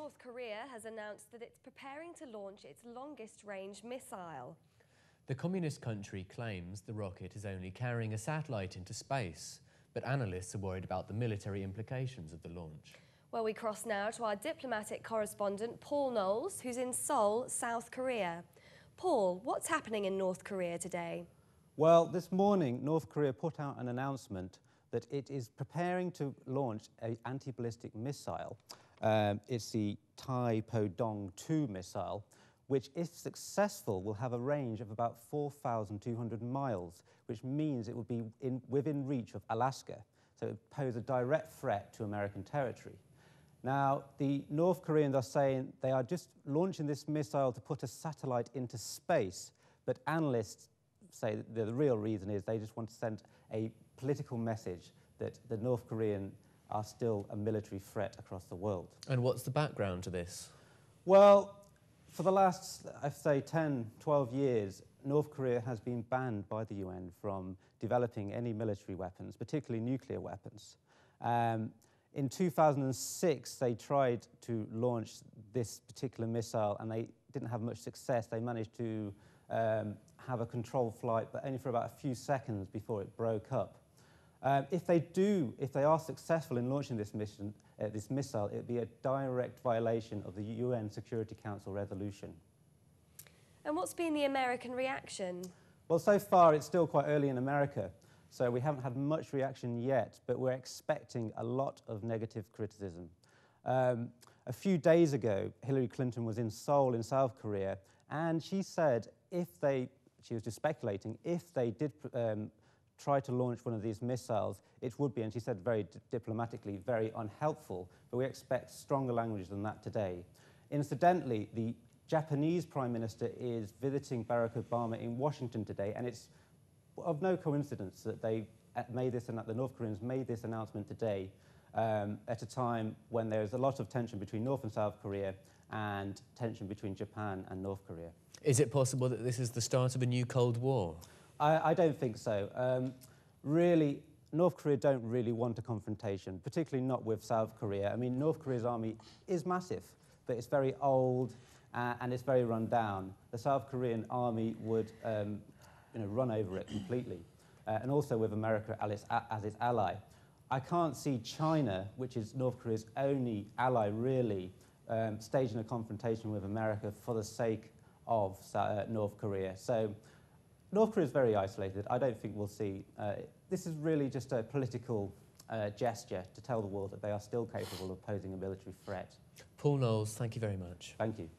North Korea has announced that it's preparing to launch its longest-range missile. The communist country claims the rocket is only carrying a satellite into space, but analysts are worried about the military implications of the launch. Well, we cross now to our diplomatic correspondent, Paul Knowles, who's in Seoul, South Korea. Paul, what's happening in North Korea today? Well, this morning, North Korea put out an announcement that it is preparing to launch an anti-ballistic missile. It's the Taepodong-2 missile, which, if successful, will have a range of about 4,200 miles, which means it will be within reach of Alaska. So it would pose a direct threat to American territory. Now, the North Koreans are saying they are just launching this missile to put a satellite into space, but analysts say that the real reason is they just want to send a political message that the North Koreans are still a military threat across the world. And what's the background to this? Well, for the last, I'd say, 10, 12 years, North Korea has been banned by the UN from developing any military weapons, particularly nuclear weapons. In 2006, they tried to launch this particular missile, and they didn't have much success. They managed to have a controlled flight, but only for about a few seconds before it broke up. If they are successful in launching this missile, it would be a direct violation of the UN Security Council resolution. And what's been the American reaction? Well, so far it's still quite early in America, so we haven't had much reaction yet, but we're expecting a lot of negative criticism. A few days ago, Hillary Clinton was in Seoul in South Korea, and she said she was just speculating, if they did try to launch one of these missiles, it would be, and she said very diplomatically, very unhelpful, but we expect stronger language than that today. Incidentally, the Japanese Prime Minister is visiting Barack Obama in Washington today, and it's of no coincidence that the North Koreans made this announcement today at a time when there's a lot of tension between North and South Korea and tension between Japan and North Korea. Is it possible that this is the start of a new Cold War? I don't think so. Really, North Korea don't really want a confrontation, particularly not with South Korea. I mean, North Korea's army is massive, but it's very old and it's very run down. The South Korean army would run over it completely, and also with America as its ally. I can't see China, which is North Korea's only ally really, staging a confrontation with America for the sake of North Korea. So North Korea is very isolated. I don't think we'll see. This is really just a political gesture to tell the world that they are still capable of posing a military threat. Paul Knowles, thank you very much. Thank you.